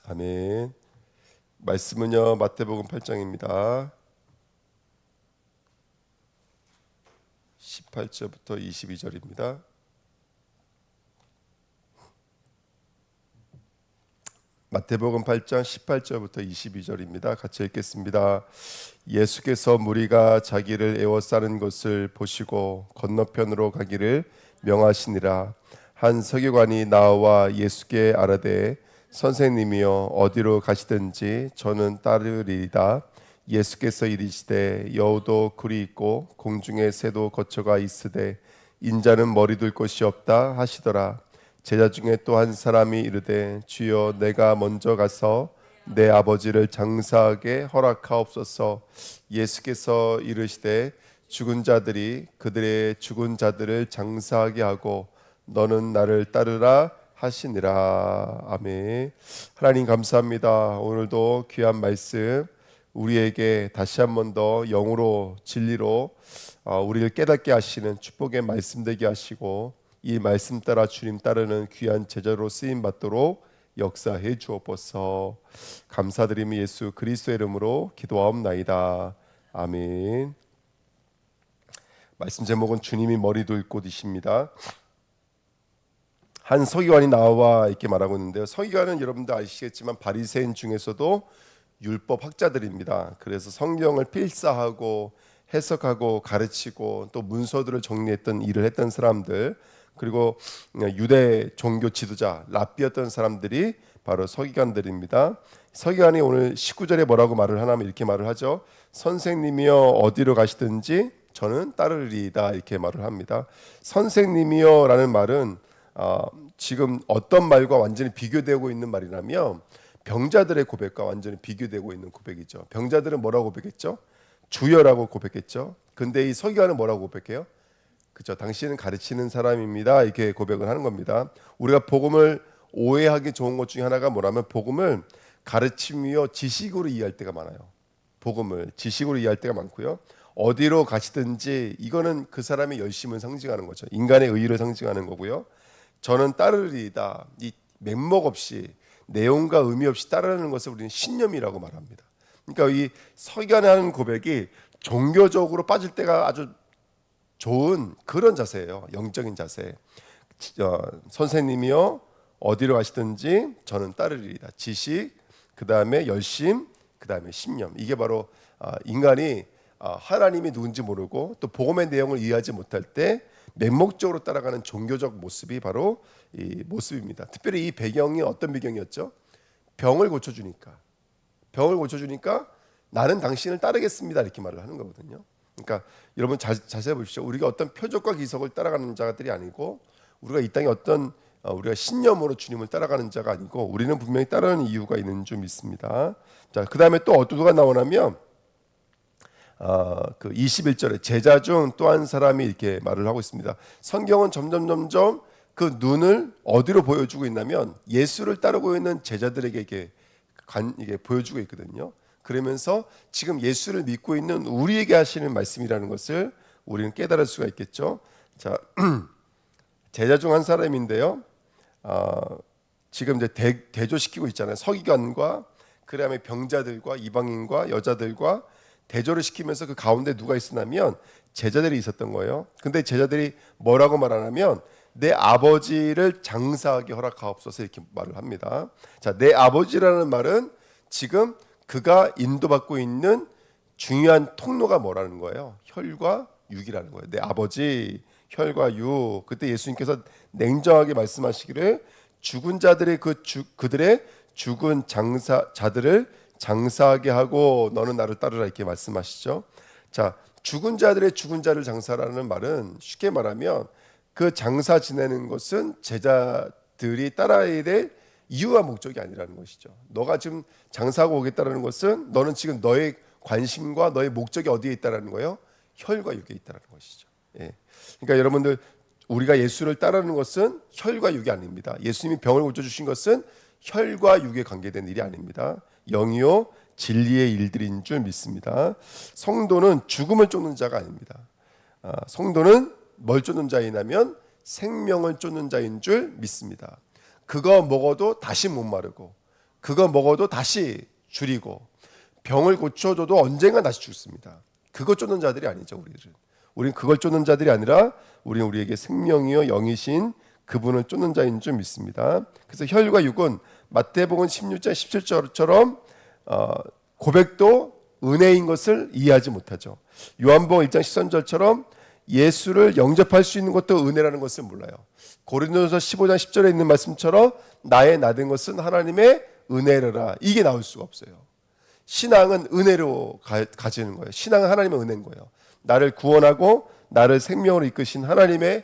아멘. 말씀은요 마태복음 8장입니다. 18절부터 22절입니다. 마태복음 8장 18절부터 22절입니다. 같이 읽겠습니다. 예수께서 무리가 자기를 에워싸는 것을 보시고 건너편으로 가기를 명하시니라. 한 서기관이 나와 예수께 아뢰되 선생님이여 어디로 가시든지 저는 따르리이다. 예수께서 이르시되 여우도 굴이 있고 공중에 새도 거처가 있으되 인자는 머리 둘 곳이 없다 하시더라. 제자 중에 또 한 사람이 이르되 주여 내가 먼저 가서 내 아버지를 장사하게 허락하옵소서. 예수께서 이르시되 죽은 자들이 그들의 죽은 자들을 장사하게 하고 너는 나를 따르라 하시니라. 아멘. 하나님 감사합니다. 오늘도 귀한 말씀 우리에게 다시 한 번 더 영으로 진리로 우리를 깨닫게 하시는 축복의 말씀 되게 하시고 이 말씀 따라 주님 따르는 귀한 제자로 쓰임 받도록 역사해 주옵소서. 감사드리며 예수 그리스도의 이름으로 기도하옵나이다. 아멘. 말씀 제목은 주님이 머리 둘 곳이십니다. 한 서기관이 나와 이렇게 말하고 있는데요. 서기관은 여러분들 아시겠지만 바리새인 중에서도 율법 학자들입니다. 그래서 성경을 필사하고 해석하고 가르치고 또 문서들을 정리했던 일을 했던 사람들, 그리고 유대 종교 지도자 랍비였던 사람들이 바로 서기관들입니다. 서기관이 오늘 19절에 뭐라고 말을 하냐면 이렇게 말을 하죠. 선생님이여 어디로 가시든지 저는 따르리이다 이렇게 말을 합니다. 선생님이여 라는 말은 지금 어떤 말과 완전히 비교되고 있는 말이라면 병자들의 고백과 완전히 비교되고 있는 고백이죠. 병자들은 뭐라고 고백했죠? 주여라고 고백했죠. 근데 이 서기관은 뭐라고 고백해요? 그죠? 당신은 가르치는 사람입니다. 이렇게 고백을 하는 겁니다. 우리가 복음을 오해하기 좋은 것 중에 하나가 뭐라면 복음을 가르침이요 지식으로 이해할 때가 많아요. 복음을 지식으로 이해할 때가 많고요. 어디로 가시든지 이거는 그 사람의 열심을 상징하는 거죠. 인간의 의의를 상징하는 거고요. 저는 따르리이다. 이 맹목 없이 내용과 의미 없이 따르는 것을 우리는 신념이라고 말합니다. 그러니까 이 서기관이 하는 고백이 종교적으로 빠질 때가 아주 좋은 그런 자세예요. 영적인 자세. 선생님이요 어디로 가시든지 저는 따르리이다. 지식, 그 다음에 열심, 그 다음에 신념. 이게 바로 인간이 하나님이 누군지 모르고 또 복음의 내용을 이해하지 못할 때 맹목적으로 따라가는 종교적 모습이 바로 이 모습입니다. 특별히 이 배경이 어떤 배경이었죠? 병을 고쳐주니까 나는 당신을 따르겠습니다 이렇게 말을 하는 거거든요. 그러니까 여러분 자세히 보십시오. 우리가 어떤 표적과 기석을 따라가는 자들이 아니고 우리가 이 땅에 어떤 우리가 신념으로 주님을 따라가는 자가 아니고 우리는 분명히 따르는 이유가 있는 줄 믿습니다. 자, 그 다음에 또 어디가 나오냐면 그 21절에 제자 중 또 한 사람이 이렇게 말을 하고 있습니다. 성경은 점점 그 눈을 어디로 보여주고 있냐면 예수를 따르고 있는 제자들에게 이게 보여주고 있거든요. 그러면서 지금 예수를 믿고 있는 우리에게 하시는 말씀이라는 것을 우리는 깨달을 수가 있겠죠. 자, 제자 중 한 사람인데요. 지금 이제 대조시키고 있잖아요. 서기관과 그다음에 병자들과 이방인과 여자들과 대조를 시키면서 그 가운데 누가 있으냐면 제자들이 있었던 거예요. 근데 제자들이 뭐라고 말하냐면 내 아버지를 장사하게 허락하옵소서 이렇게 말을 합니다. 자, 내 아버지라는 말은 지금 그가 인도받고 있는 중요한 통로가 뭐라는 거예요? 혈과 육이라는 거예요. 내 아버지 혈과 육. 그때 예수님께서 냉정하게 말씀하시기를 죽은 자들의 그들의 죽은 자들을 장사하게 하고 너는 나를 따르라 이렇게 말씀하시죠. 자, 죽은 자들의 죽은 자를 장사라는 말은 쉽게 말하면 그 장사 지내는 것은 제자들이 따라야 될 이유와 목적이 아니라는 것이죠. 너가 지금 장사하고 오겠다는 것은 너는 지금 너의 관심과 너의 목적이 어디에 있다라는 거예요? 혈과 육에 있다라는 것이죠. 예. 그러니까 여러분들 우리가 예수를 따르는 것은 혈과 육이 아닙니다. 예수님이 병을 고쳐주신 것은 혈과 육에 관계된 일이 아닙니다. 영이요 진리의 일들인 줄 믿습니다. 성도는 죽음을 쫓는 자가 아닙니다. 성도는 뭘 쫓는 자이냐면 생명을 쫓는 자인 줄 믿습니다. 그거 먹어도 다시 못 마르고 그거 먹어도 다시 줄이고 병을 고쳐줘도 언젠가 다시 죽습니다. 그거 쫓는 자들이 아니죠. 우리는 그걸 쫓는 자들이 아니라 우리는 우리에게 생명이요 영이신 그분을 쫓는 자인 줄 믿습니다. 그래서 혈과 육은 마태복음 16장 17절처럼 고백도 은혜인 것을 이해하지 못하죠. 요한복음 1장 13절처럼 예수를 영접할 수 있는 것도 은혜라는 것을 몰라요. 고린도전서 15장 10절에 있는 말씀처럼 나의 나된 것은 하나님의 은혜라 이게 나올 수가 없어요. 신앙은 은혜로 가지는 거예요. 신앙은 하나님의 은혜인 거예요. 나를 구원하고 나를 생명으로 이끄신 하나님의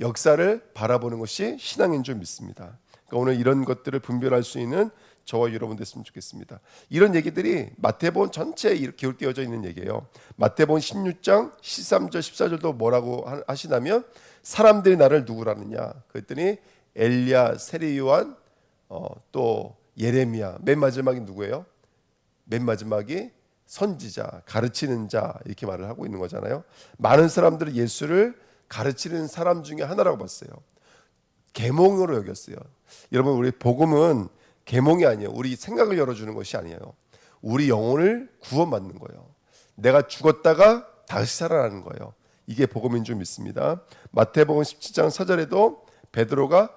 역사를 바라보는 것이 신앙인 줄 믿습니다. 그러니까 오늘 이런 것들을 분별할 수 있는 저와 여러분 됐으면 좋겠습니다. 이런 얘기들이 마태복음 전체에 이렇게 기울되어져 있는 얘기예요. 마태복음 16장 13절 14절도 뭐라고 하시냐면 사람들이 나를 누구라느냐 그랬더니 엘리야, 세리 요한, 또 예레미야, 맨 마지막이 누구예요? 맨 마지막이 선지자, 가르치는 자 이렇게 말을 하고 있는 거잖아요. 많은 사람들은 예수를 가르치는 사람 중에 하나라고 봤어요. 계몽으로 여겼어요. 여러분 우리 복음은 계몽이 아니에요. 우리 생각을 열어주는 것이 아니에요. 우리 영혼을 구원받는 거예요. 내가 죽었다가 다시 살아나는 거예요. 이게 복음인 줄 믿습니다. 마태복음 17장 4절에도 베드로가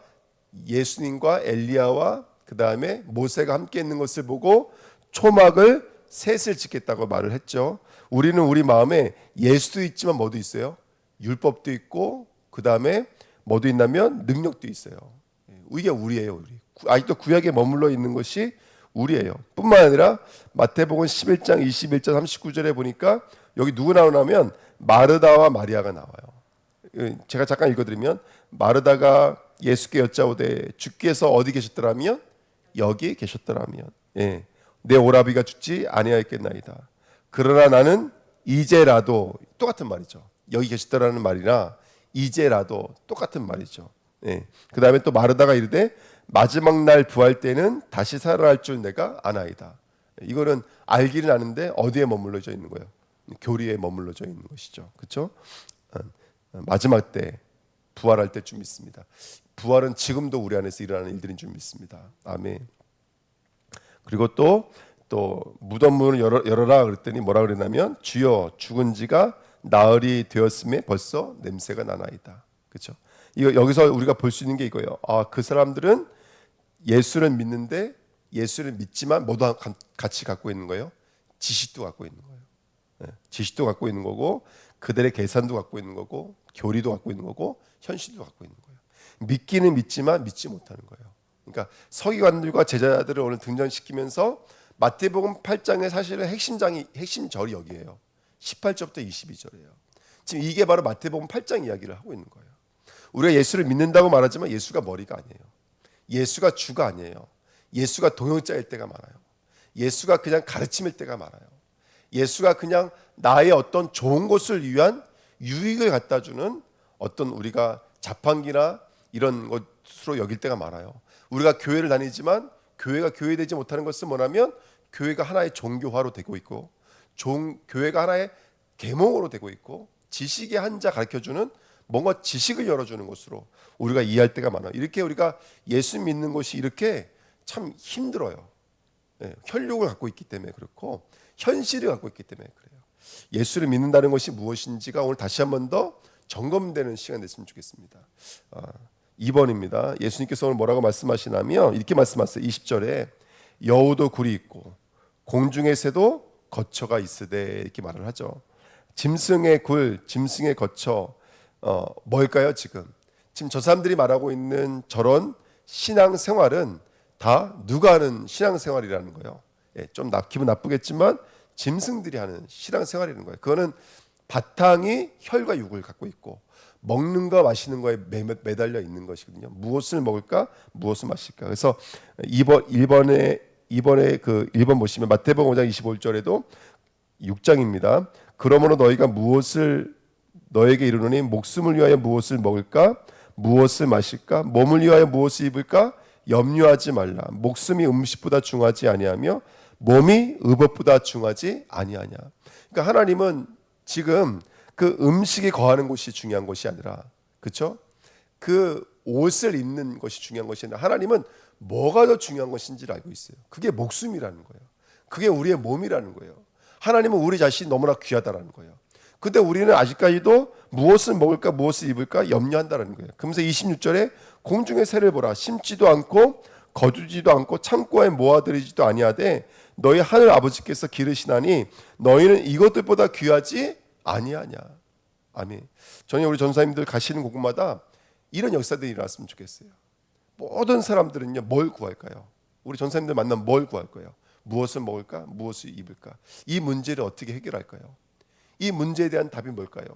예수님과 엘리야와 그 다음에 모세가 함께 있는 것을 보고 초막을 셋을 짓겠다고 말을 했죠. 우리는 우리 마음에 예수도 있지만 뭐도 있어요? 율법도 있고 그 다음에 뭐도 있냐면 능력도 있어요. 이게 우리예요. 우리. 아직도 구약에 머물러 있는 것이 우리예요. 뿐만 아니라 마태복음 11장 21절 39절에 보니까 여기 누구 나오냐면 마르다와 마리아가 나와요. 제가 잠깐 읽어드리면 마르다가 예수께 여짜오되 주께서 어디 계셨더라면 여기 계셨더라면 내 오라비가 죽지 아니하였겠나이다. 그러나 나는 이제라도 똑같은 말이죠. 여기 계시더라는 말이나 이제라도 똑같은 말이죠. 그 다음에 또 마르다가 이르되 마지막 날 부활 때는 다시 살아날 줄 내가 아나이다. 이거는 알기는 아는데 어디에 머물러져 있는 거예요? 교리에 머물러져 있는 것이죠. 그렇죠? 마지막 때 부활할 때쯤 있습니다. 부활은 지금도 우리 안에서 일어나는 일들인 줄 믿습니다. 아멘. 그리고 또 무덤 문을 열어라 그랬더니 뭐라 그랬냐면 주여 죽은 지가 나흘이 되었음에 벌써 냄새가 나나이다. 그렇죠? 이거 여기서 우리가 볼 수 있는 게 이거예요. 그 사람들은 예수를 믿는데 예수를 믿지만 뭐도 같이 갖고 있는 거예요? 지식도 갖고 있는 거예요. 지식도 갖고 있는 거고 그들의 계산도 갖고 있는 거고 교리도 갖고 있는 거고 현실도 갖고 있는 거예요. 믿기는 믿지만 믿지 못하는 거예요. 그러니까 서기관들과 제자들을 오늘 등장시키면서 마태복음 8장의 사실은 핵심절이 여기예요. 18절부터 22절이에요. 지금 이게 바로 마태복음 8장 이야기를 하고 있는 거예요. 우리가 예수를 믿는다고 말하지만 예수가 머리가 아니에요. 예수가 주가 아니에요. 예수가 동역자일 때가 많아요. 예수가 그냥 가르침일 때가 많아요. 예수가 그냥 나의 어떤 좋은 것을 위한 유익을 갖다 주는 어떤 우리가 자판기나 이런 것으로 여길 때가 많아요. 우리가 교회를 다니지만 교회가 교회되지 못하는 것은 뭐냐면 교회가 하나의 종교화로 되고 있고 교회가 하나의 계몽으로 되고 있고 지식의 한자 가르쳐주는 뭔가 지식을 열어주는 것으로 우리가 이해할 때가 많아요. 이렇게 우리가 예수 믿는 것이 이렇게 참 힘들어요. 혈육을 갖고 있기 때문에 그렇고 현실을 갖고 있기 때문에 그래요. 예수를 믿는다는 것이 무엇인지가 오늘 다시 한 번 더 점검되는 시간 됐으면 좋겠습니다. 2번입니다. 예수님께서 오늘 뭐라고 말씀하시냐면 이렇게 말씀하세요. 20절에 여우도 굴이 있고 공중의 새도 거처가 있으되 이렇게 말을 하죠. 짐승의 굴, 짐승의 거처 뭘까요? 지금 저 사람들이 말하고 있는 저런 신앙생활은 다 누가 하는 신앙생활이라는 거예요. 좀 기분 나쁘겠지만 짐승들이 하는 신앙생활이라는 거예요. 그거는 바탕이 혈과 육을 갖고 있고 먹는 거 마시는 거에 매달려 있는 것이거든요. 무엇을 먹을까? 무엇을 마실까? 그래서 1번에 그 1번 보시면 마태복음 5장 25절에도 6장입니다. 그러므로 너희가 무엇을 너에게 이르노니 목숨을 위하여 무엇을 먹을까? 무엇을 마실까? 몸을 위하여 무엇을 입을까? 염려하지 말라. 목숨이 음식보다 중하지 아니하며 몸이 의복보다 중하지 아니하냐. 그러니까 하나님은 지금 그 음식이 거하는 곳이 중요한 것이 아니라, 그렇죠? 그 옷을 입는 것이 중요한 것이 아니라 하나님은 뭐가 더 중요한 것인지를 알고 있어요. 그게 목숨이라는 거예요. 그게 우리의 몸이라는 거예요. 하나님은 우리 자신이 너무나 귀하다라는 거예요. 근데 우리는 아직까지도 무엇을 먹을까 무엇을 입을까 염려한다는 거예요. 그러면서 26절에 공중의 새를 보라. 심지도 않고 거두지도 않고 창고에 모아들이지도 아니하되 너희 하늘 아버지께서 기르시나니 너희는 이것들보다 귀하지 아니하냐. 아멘. 저는 우리 전사님들 가시는 곳마다 이런 역사들이 일어났으면 좋겠어요. 모든 사람들은요 뭘 구할까요? 우리 전사님들 만나면 뭘 구할 거예요? 무엇을 먹을까? 무엇을 입을까? 이 문제를 어떻게 해결할까요? 이 문제에 대한 답이 뭘까요?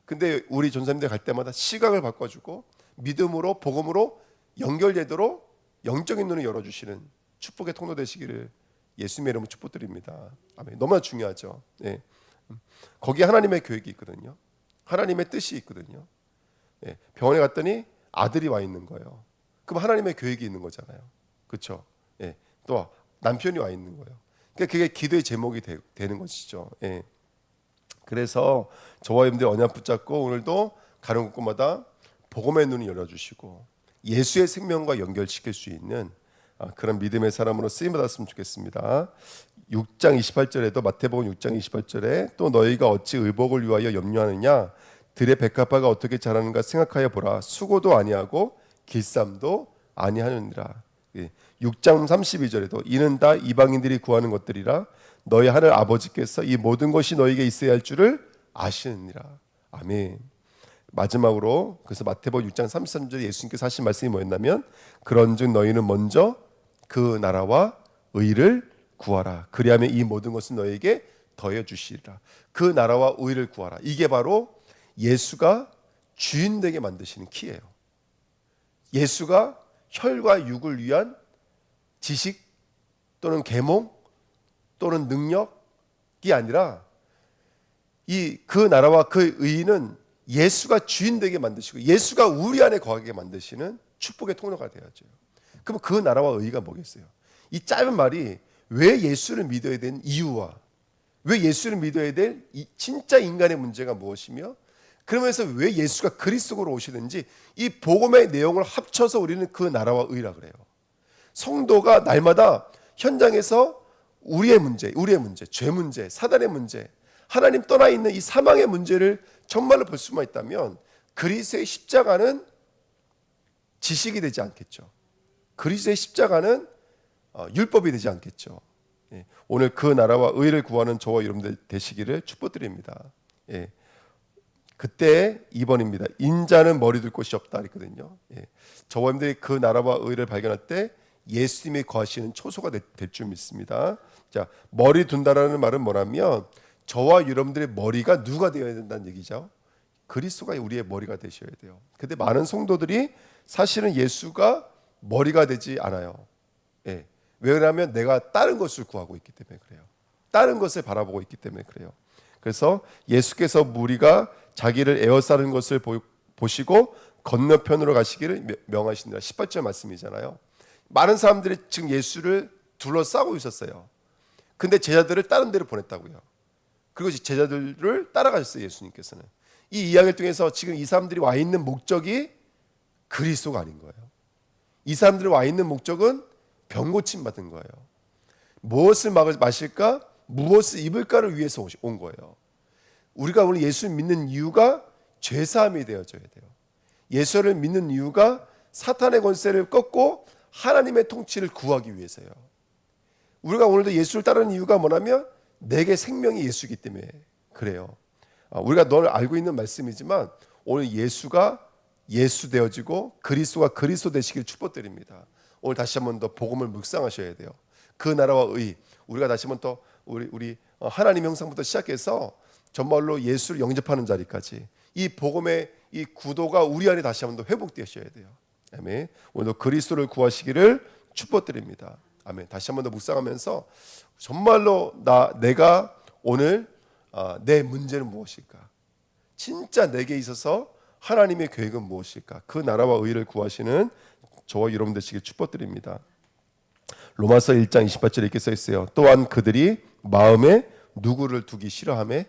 근데 우리 전사님들 갈 때마다 시각을 바꿔주고 믿음으로 복음으로 연결되도록 영적인 눈을 열어주시는 축복의 통로 되시기를 예수님의 이름으로 축복드립니다. 아멘. 너무나 중요하죠. 네. 거기에 하나님의 계획이 있거든요. 하나님의 뜻이 있거든요. 네. 병원에 갔더니 아들이 와 있는 거예요. 그럼 하나님의 계획이 있는 거잖아요. 그렇죠? 네. 또 남편이 와 있는 거예요. 그러니까 그게 기도의 제목이 되는 것이죠. 네. 그래서 저와 여러분들 언약 붙잡고 오늘도 가는 곳마다 복음의 눈을 열어주시고 예수의 생명과 연결시킬 수 있는 그런 믿음의 사람으로 쓰임 받았으면 좋겠습니다. 6장 28절에도 마태복음 6장 28절에 또 너희가 어찌 의복을 위하여 염려하느냐 들의 백합화가 어떻게 자라는가 생각하여 보라. 수고도 아니하고 길쌈도 아니하느니라. 6장 32절에도 이는 다 이방인들이 구하는 것들이라 너희 하늘 아버지께서 이 모든 것이 너희에게 있어야 할 줄을 아시느니라. 아멘. 마지막으로 그래서 마태복음 6장 33절에 예수님께서 하신 말씀이 뭐였냐면 그런즉 너희는 먼저 그 나라와 의를 구하라. 그리하면 이 모든 것은 너희에게 더해 주시리라. 그 나라와 의를 구하라. 이게 바로 예수가 주인 되게 만드시는 키예요. 예수가 혈과 육을 위한 지식 또는 계몽 또는 능력이 아니라 그 나라와 그 의는 예수가 주인 되게 만드시고 예수가 우리 안에 거하게 만드시는 축복의 통로가 되어야죠. 그럼 그 나라와 의가 뭐겠어요? 이 짧은 말이 왜 예수를 믿어야 되는 이유와 왜 예수를 믿어야 될 진짜 인간의 문제가 무엇이며 그러면서 왜 예수가 그리스도로 오시는지 이 복음의 내용을 합쳐서 우리는 그 나라와 의라 그래요. 성도가 날마다 현장에서 우리의 문제, 죄 문제, 사단의 문제, 하나님 떠나 있는 이 사망의 문제를 정말로 볼 수만 있다면 그리스도의 십자가는 지식이 되지 않겠죠. 그리스도의 십자가는 율법이 되지 않겠죠. 예, 오늘 그 나라와 의를 구하는 저와 여러분들 되시기를 축복드립니다. 예, 그때 2번입니다. 인자는 머리 둘 곳이 없다 했거든요. 예, 저와 여러분들이 그 나라와 의를 발견할 때 예수님이 거하시는 초소가 될 줄 믿습니다. 자, 머리 둔다라는 말은 뭐냐면 저와 여러분들의 머리가 누가 되어야 된다는 얘기죠. 그리스도가 우리의 머리가 되셔야 돼요. 근데 많은 성도들이 사실은 예수가 머리가 되지 않아요. 예. 왜 그러냐면 내가 다른 것을 구하고 있기 때문에 그래요. 다른 것을 바라보고 있기 때문에 그래요. 그래서 예수께서 우리가 자기를 에워싸는 것을 보시고 건너편으로 가시기를 명하시니라. 18절 말씀이잖아요. 많은 사람들이 지금 예수를 둘러싸고 있었어요. 근데 제자들을 다른 데로 보냈다고요. 그리고 제자들을 따라가셨어요. 예수님께서는. 이 이야기를 통해서 지금 이 사람들이 와 있는 목적이 그리스도가 아닌 거예요. 이 사람들이 와 있는 목적은 병 고침 받은 거예요. 무엇을 마실까? 무엇을 입을까를 위해서 온 거예요. 우리가 오늘 예수를 믿는 이유가 죄사함이 되어져야 돼요. 예수를 믿는 이유가 사탄의 권세를 꺾고 하나님의 통치를 구하기 위해서요. 우리가 오늘도 예수를 따르는 이유가 뭐냐면 내게 생명이 예수이기 때문에 그래요. 우리가 늘 알고 있는 말씀이지만 오늘 예수가 예수 되어지고 그리스도가 그리스도 되시길 축복드립니다. 오늘 다시 한번 더 복음을 묵상하셔야 돼요. 그 나라와 의 우리가 다시 한번 더 우리 하나님 형상부터 시작해서 정말로 예수를 영접하는 자리까지 이 복음의 이 구도가 우리 안에 다시 한번 더 회복되셔야 돼요. 아멘. 오늘도 그리스도를 구하시기를 축복드립니다. 아멘. 다시 한번 더 묵상하면서 정말로 내가 오늘 내 문제는 무엇일까? 진짜 내게 있어서 하나님의 계획은 무엇일까? 그 나라와 의를 구하시는 저와 여러분 되시길 축복드립니다. 로마서 1장 28절에 이렇게 써 있어요. 또한 그들이 마음에 누구를 두기 싫어하매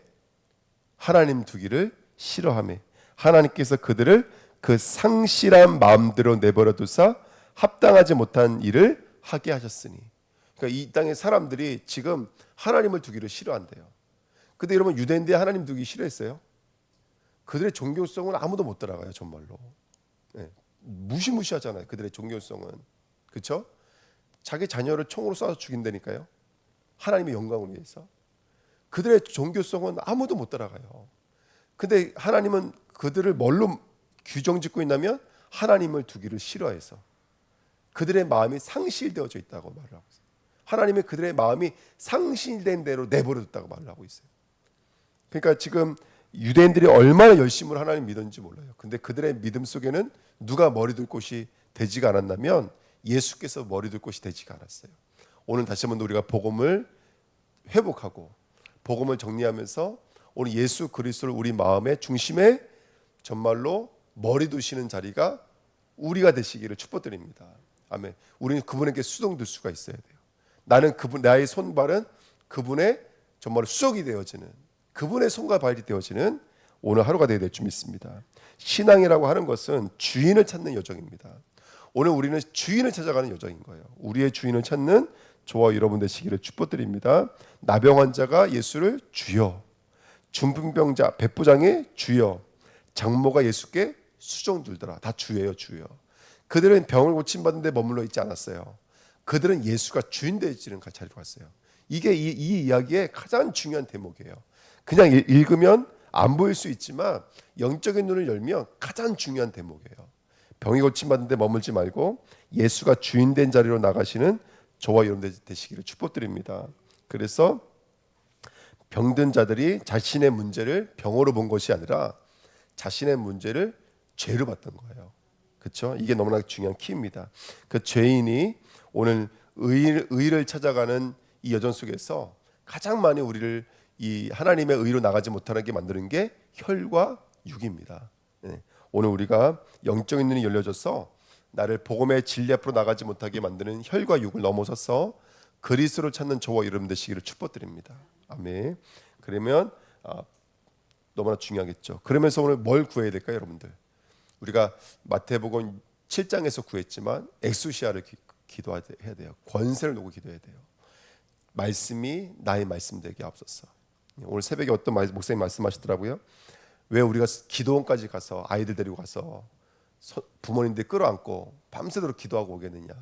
하나님 두기를 싫어하매 하나님께서 그들을 그 상실한 마음대로 내버려 두사 합당하지 못한 일을 하게 하셨으니. 그러니까 이 땅의 사람들이 지금 하나님을 두기를 싫어한대요. 근데 여러분, 유대인들이 하나님 두기 싫어했어요? 그들의 종교성은 아무도 못 따라가요, 정말로. 네. 무시무시하잖아요, 그들의 종교성은. 그렇죠? 자기 자녀를 총으로 쏴서 죽인다니까요, 하나님의 영광을 위해서. 그들의 종교성은 아무도 못 따라가요. 근데 하나님은 그들을 뭘로 규정짓고 있냐면 하나님을 두기를 싫어해서 그들의 마음이 상실되어져 있다고 말을 하고 있어요. 하나님이 그들의 마음이 상실된 대로 내버려뒀다고 말을 하고 있어요. 그러니까 지금 유대인들이 얼마나 열심히 하나님 믿었는지 몰라요. 근데 그들의 믿음 속에는 누가 머리둘 곳이 되지가 않았냐면 예수께서 머리둘 곳이 되지가 않았어요. 오늘 다시 한번 우리가 복음을 회복하고 복음을 정리하면서 오늘 예수 그리스도를 우리 마음의 중심에 정말로 머리 두시는 자리가 우리가 되시기를 축복드립니다. 아멘. 우리는 그분에게 수동될 수가 있어야 돼요. 나는 나의 손발은 그분의 정말 수족이 되어지는, 그분의 손과 발이 되어지는 오늘 하루가 되어야 될 줄 믿습니다. 신앙이라고 하는 것은 주인을 찾는 여정입니다. 오늘 우리는 주인을 찾아가는 여정인 거예요. 우리의 주인을 찾는 저와 여러분 되시기를 축복드립니다. 나병 자가 예수를 주여, 중풍병자 백부장이 주여, 장모가 예수께 수종 들더라. 다 주예요, 주여. 그들은 병을 고침받는 데 머물러 있지 않았어요. 그들은 예수가 주인 되시는 자리로 갔어요. 이게 이 이야기의 가장 중요한 대목이에요. 그냥 읽으면 안 보일 수 있지만 영적인 눈을 열면 가장 중요한 대목이에요. 병이 고침받는 데 머물지 말고 예수가 주인 된 자리로 나가시는 저와 여러분 되시기를 축복드립니다. 그래서 병든 자들이 자신의 문제를 병으로 본 것이 아니라 자신의 문제를 죄로 봤던 거예요. 그렇죠? 이게 너무나 중요한 키입니다. 그 죄인이 오늘 의를 찾아가는 이 여정 속에서 가장 많이 우리를 이 하나님의 의로 나가지 못하게 만드는 게 혈과 육입니다. 네. 오늘 우리가 영적인 눈이 열려져서 나를 복음의 진리 앞으로 나가지 못하게 만드는 혈과 육을 넘어서서 그리스도를 찾는 저와 여러분 되시기를 축복드립니다. 아멘. 그러면 너무나 중요하겠죠. 그러면서 오늘 뭘 구해야 될까요, 여러분들? 우리가 마태복음 7장에서 구했지만 엑수시아를 기도해야 돼요. 권세를 놓고 기도해야 돼요. 말씀이 나의 말씀 되게 앞서서. 오늘 새벽에 어떤 목사님 말씀하시더라고요. 왜 우리가 기도원까지 가서 아이들 데리고 가서 부모님들 끌어안고 밤새도록 기도하고 오겠느냐.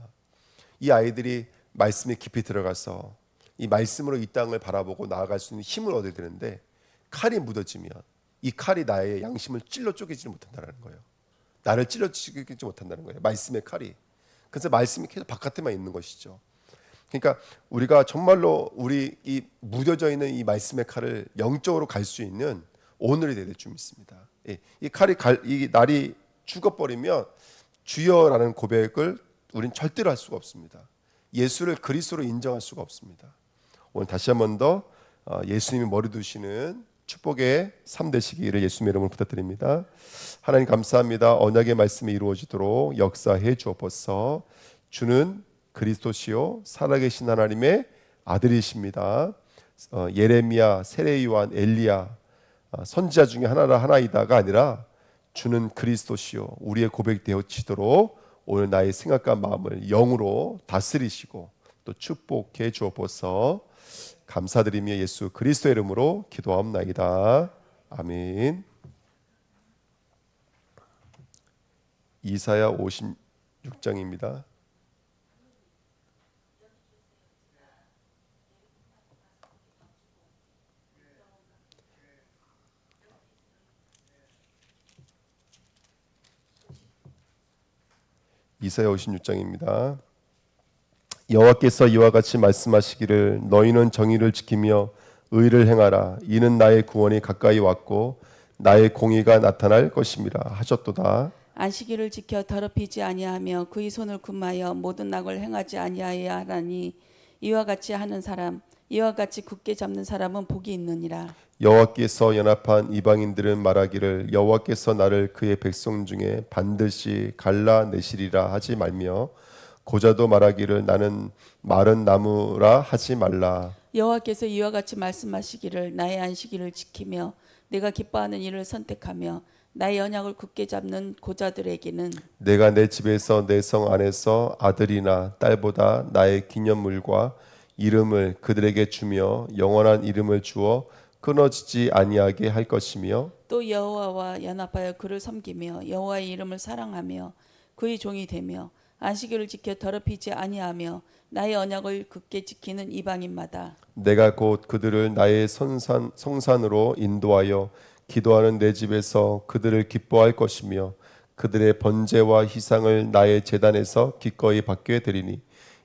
이 아이들이 말씀에 깊이 들어가서 이 말씀으로 이 땅을 바라보고 나아갈 수 있는 힘을 얻어야 되는데 칼이 묻어지면 이 칼이 나의 양심을 찔러 쪼개지 못한다는 거예요. 나를 찔러 쪼개지 못한다는 거예요. 말씀의 칼이. 그래서 말씀이 계속 바깥에만 있는 것이죠. 그러니까 우리가 정말로 우리 이 묻어져 있는 이 말씀의 칼을 영적으로 갈 수 있는 오늘이 될 줄 믿습니다. 이 칼이 이 날이 죽어버리면 주여라는 고백을 우린 절대로 할 수가 없습니다. 예수를 그리스도로 인정할 수가 없습니다. 오늘 다시 한 번 더 예수님이 머리 두시는 축복의 삶 되시기를 예수님의 이름으로 부탁드립니다. 하나님 감사합니다. 언약의 말씀이 이루어지도록 역사해 주옵소서. 주는 그리스도시요 살아계신 하나님의 아들이십니다. 예레미야, 세례요한, 엘리야 선지자 중에 하나이다가 아니라 주는 그리스도시요 우리의 고백되어지도록 오늘 나의 생각과 마음을 영으로 다스리시고 또 축복해 주옵소서. 감사드리며 예수 그리스도의 이름으로 기도하옵나이다. 아멘. 이사야 56장입니다. 이사야 56장입니다. 여호와께서 이와 같이 말씀하시기를 너희는 정의를 지키며 의를 행하라. 이는 나의 구원이 가까이 왔고 나의 공의가 나타날 것임이라 하셨도다. 안식일을 지켜 더럽히지 아니하며 그의 손을 금하여 모든 낙을 행하지 아니하여야 하나니 이와 같이 하는 사람 이와 같이 굳게 잡는 사람은 복이 있느니라. 여호와께서 연합한 이방인들은 말하기를 여호와께서 나를 그의 백성 중에 반드시 갈라내시리라 하지 말며 고자도 말하기를 나는 마른 나무라 하지 말라. 여호와께서 이와 같이 말씀하시기를 나의 안식일을 지키며 내가 기뻐하는 일을 선택하며 나의 언약을 굳게 잡는 고자들에게는 내가 내 집에서 내 성 안에서 아들이나 딸보다 나의 기념물과 이름을 그들에게 주며 영원한 이름을 주어 끊어지지 아니하게 할 것이며 또 여호와와 연합하여 그를 섬기며 여호와의 이름을 사랑하며 그의 종이 되며 안식일을 지켜 더럽히지 아니하며 나의 언약을 굳게 지키는 이방인마다 내가 곧 그들을 나의 성산으로 인도하여 기도하는 내 집에서 그들을 기뻐할 것이며 그들의 번제와 희상을 나의 제단에서 기꺼이 받게 되리니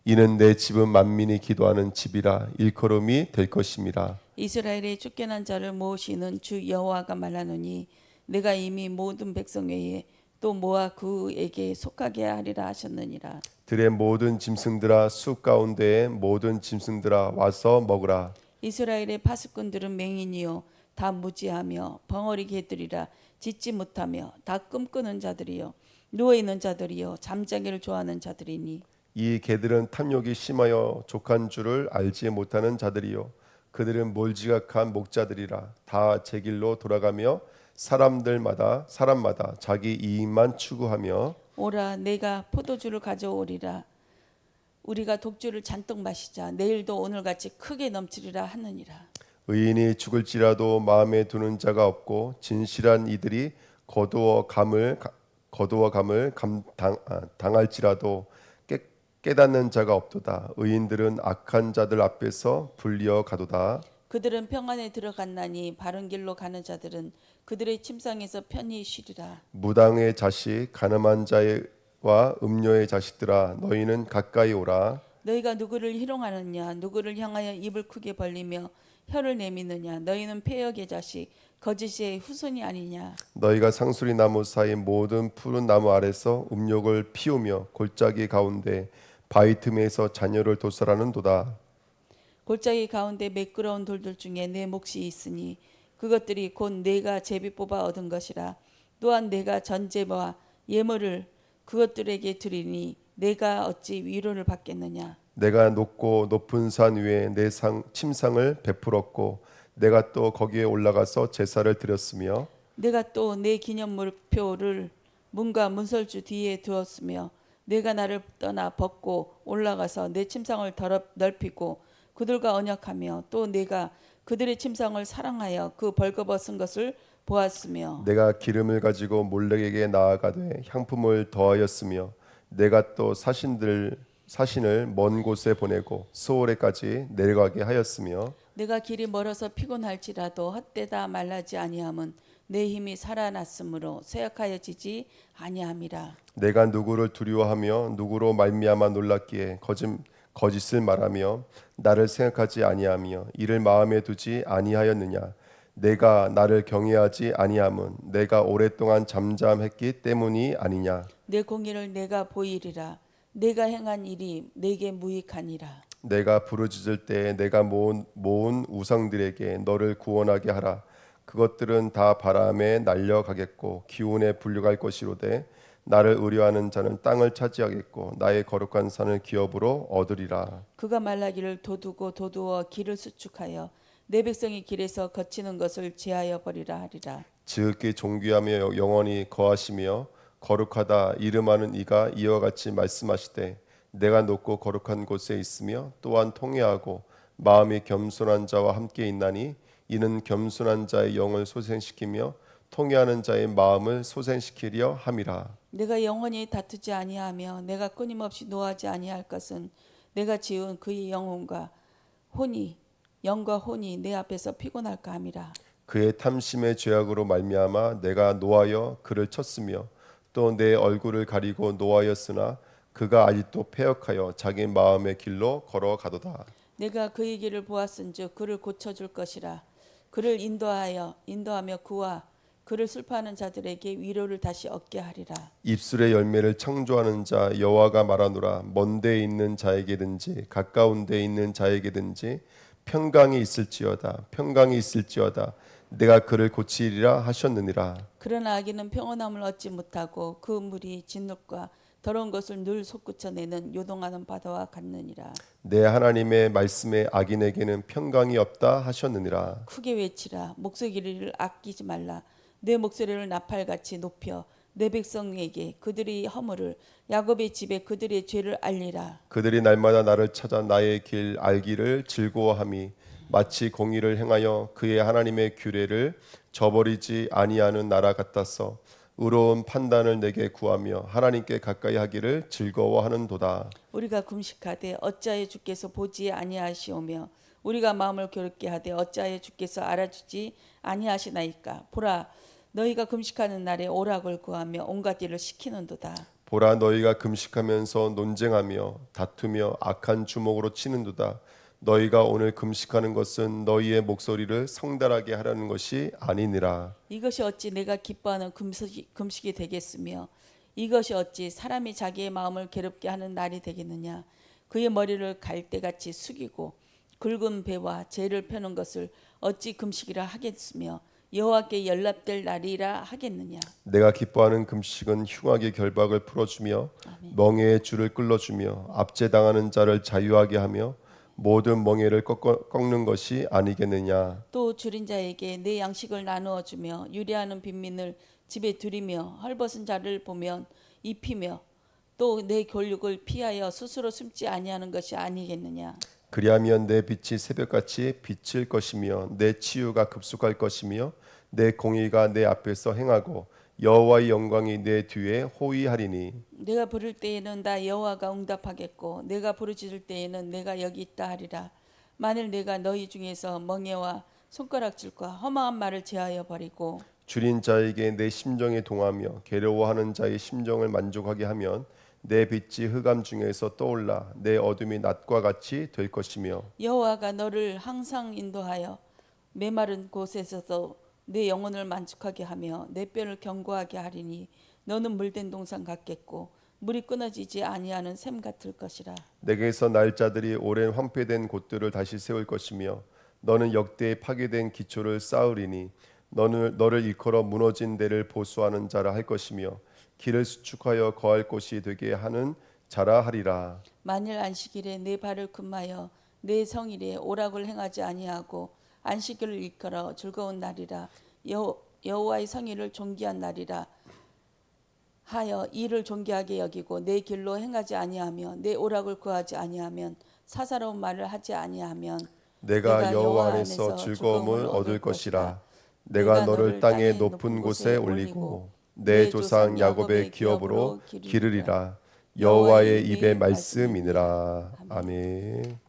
이는 내 집은 만민이 기도하는 집이라 일컬음이 될 것임이라. 이스라엘의 쫓겨난 자를 모으시는 주 여호와가 말하노니 내가 이미 모든 백성 외에 또 모아 그에게 속하게 하리라 하셨느니라. 들의 모든 짐승들아 숲 가운데의 모든 짐승들아 와서 먹으라. 이스라엘의 파수꾼들은 맹인이요 다 무지하며 벙어리 개들이라 짖지 못하며 다 꿈꾸는 자들이요 누워 있는 자들이요 잠자기를 좋아하는 자들이니 이 개들은 탐욕이 심하여 족한 줄을 알지 못하는 자들이요 그들은 몰지각한 목자들이라 다 제 길로 돌아가며 사람마다 자기 이익만 추구하며 오라 내가 포도주를 가져오리라 우리가 독주를 잔뜩 마시자 내일도 오늘같이 크게 넘치리라 하느니라. 의인이 죽을지라도 마음에 두는 자가 없고 진실한 이들이 거두어 감을 당할지라도 깨닫는 자가 없도다. 의인들은 악한 자들 앞에서 불리어 가도다. 그들은 평안에 들어갔나니 바른 길로 가는 자들은 그들의 침상에서 편히 쉬리라. 무당의 자식 가늠한 자와 음녀의 자식들아 너희는 가까이 오라. 너희가 누구를 희롱하느냐 누구를 향하여 입을 크게 벌리며 혀를 내미느냐 너희는 폐역의 자식 거짓의 후손이 아니냐. 너희가 상수리 나무 사이 모든 푸른 나무 아래서 음욕을 피우며 골짜기 가운데 바위 틈에서 자녀를 도살하는도다. 골짜기 가운데 매끄러운 돌들 중에 내 몫이 있으니 그것들이 곧 내가 제비 뽑아 얻은 것이라. 또한 내가 전제와 예물을 그것들에게 드리니 내가 어찌 위로를 받겠느냐. 내가 높고 높은 산 위에 내 침상을 베풀었고 내가 또 거기에 올라가서 제사를 드렸으며 내가 또 내 기념물표를 문과 문설주 뒤에 두었으며 내가 나를 떠나 벗고 올라가서 내 침상을 넓히고 그들과 언약하며 또 내가 그들의 침상을 사랑하여 그 벌거벗은 것을 보았으며 내가 기름을 가지고 몰렉에게 나아가되 향품을 더하였으며 내가 또 사신을 먼 곳에 보내고 소홀에까지 내려가게 하였으며 내가 길이 멀어서 피곤할지라도 헛되다 말라지 아니함은 내 힘이 살아났으므로 쇠약하여지지 아니함이라. 내가 누구를 두려워하며 누구로 말미암아 놀랐기에 거짓을 말하며 나를 생각하지 아니하며 이를 마음에 두지 아니하였느냐. 내가 나를 경외하지 아니함은 내가 오랫동안 잠잠했기 때문이 아니냐. 내 공의를 내가 보이리라. 내가 행한 일이 내게 무익하니라. 내가 부르짖을 때 내가 모은 우상들에게 너를 구원하게 하라. 그것들은 다 바람에 날려가겠고 기운에 불려갈 것이로되 나를 의뢰하는 자는 땅을 차지하겠고 나의 거룩한 산을 기업으로 얻으리라. 그가 말하기를 도두어 길을 수축하여 내 백성이 길에서 거치는 것을 제하여 버리라 하리라. 지극히 존귀하며 영원히 거하시며 거룩하다 이름하는 이가 이와 같이 말씀하시되 내가 높고 거룩한 곳에 있으며 또한 통회하고 마음이 겸손한 자와 함께 있나니 이는 겸손한 자의 영을 소생시키며 통회하는 자의 마음을 소생시키려 함이라. 내가 영원히 다투지 아니하며 내가 끊임없이 노하지 아니할 것은 내가 지은 그의 영과 혼이 내 앞에서 피곤할까 함이라. 그의 탐심의 죄악으로 말미암아 내가 노하여 그를 쳤으며 또 내 얼굴을 가리고 노하였으나 그가 아직도 패역하여 자기 마음의 길로 걸어가도다. 내가 그의 길을 보았은즉 그를 고쳐줄 것이라. 그를 인도하며 그와 그를 슬퍼하는 자들에게 위로를 다시 얻게 하리라. 입술의 열매를 창조하는 자 여호와가 말하노라. 먼 데에 있는 자에게든지 가까운 데에 있는 자에게든지 평강이 있을지어다 내가 그를 고치리라 하셨느니라. 그러나 악인은 평온함을 얻지 못하고 그 물이 진흙과 더러운 것을 늘 솟구쳐내는 요동하는 바다와 같느니라. 내 하나님의 말씀에 악인에게는 평강이 없다 하셨느니라. 크게 외치라. 목소리를 아끼지 말라. 내 목소리를 나팔같이 높여 내 백성에게 그들의 허물을 야곱의 집에 그들의 죄를 알리라. 그들이 날마다 나를 찾아 나의 길 알기를 즐거워함이 마치 공의를 행하여 그의 하나님의 규례를 저버리지 아니하는 나라 같았어. 의로운 판단을 내게 구하며 하나님께 가까이 하기를 즐거워하는도다. 우리가 금식하되 어찌하여 주께서 보지 아니하시오며 우리가 마음을 괴롭게 하되 어찌하여 주께서 알아주지 아니하시나이까. 보라, 너희가 금식하는 날에 오락을 구하며 온갖 일을 시키는도다. 보라, 너희가 금식하면서 논쟁하며 다투며 악한 주먹으로 치는도다. 너희가 오늘 금식하는 것은 너희의 목소리를 성달하게 하려는 것이 아니니라. 이것이 어찌 내가 기뻐하는 금식이 되겠으며 이것이 어찌 사람이 자기의 마음을 괴롭게 하는 날이 되겠느냐. 그의 머리를 갈대같이 숙이고 굵은 배와 재를 펴는 것을 어찌 금식이라 하겠으며 여호와께 연락될 날이라 하겠느냐. 내가 기뻐하는 금식은 흉악의 결박을 풀어주며 멍에의 줄을 끌어주며 압제당하는 자를 자유하게 하며 모든 멍에를 꺾는 것이 아니겠느냐. 또 줄인 자에게 내 양식을 나누어 주며 유리하는 빈민을 집에 들이며 헐벗은 자를 보면 입히며 또 내 교육을 피하여 스스로 숨지 아니하는 것이 아니겠느냐. 그리하면 내 빛이 새벽같이 비칠 것이며 내 치유가 급속할 것이며 내 공의가 내 앞에서 행하고 여호와의 영광이 내 뒤에 호위하리니. 내가 부를 때에는 나 여호와가 응답하겠고 내가 부르짖을 때에는 내가 여기 있다 하리라. 만일 내가 너희 중에서 멍에와 손가락질과 허망한 말을 제하여 버리고 줄인 자에게 내 심정에 동하며 괴로워하는 자의 심정을 만족하게 하면 내 빛이 흑암 중에서 떠올라 내 어둠이 낮과 같이 될 것이며 여호와가 너를 항상 인도하여 메마른 곳에서도 내 영혼을 만족하게 하며 내 뼈를 견고하게 하리니 너는 물된 동산 같겠고 물이 끊어지지 아니하는 샘 같을 것이라. 내게서 날 자들이 오랜 황폐된 곳들을 다시 세울 것이며 너는 역대에 파괴된 기초를 쌓으리니 너를 일컬어 무너진 데를 보수하는 자라 할 것이며 길을 수축하여 거할 곳이 되게 하는 자라 하리라. 만일 안식일에 내 발을 금하여 내 성일에 오락을 행하지 아니하고 안식일을 일컬어 즐거운 날이라 여호와의 성일을 존귀한 날이라 하여 이를 존귀하게 여기고 내 길로 행하지 아니하며 내 오락을 구하지 아니하면 사사로운 말을 하지 아니하면 내가 여호와 안에서 즐거움을 얻을 것이라. 내가 너를 땅의 높은 곳에 올리고 내 조상 야곱의 기업으로 기르리라. 여호와의 입의 말씀이니라. 아멘.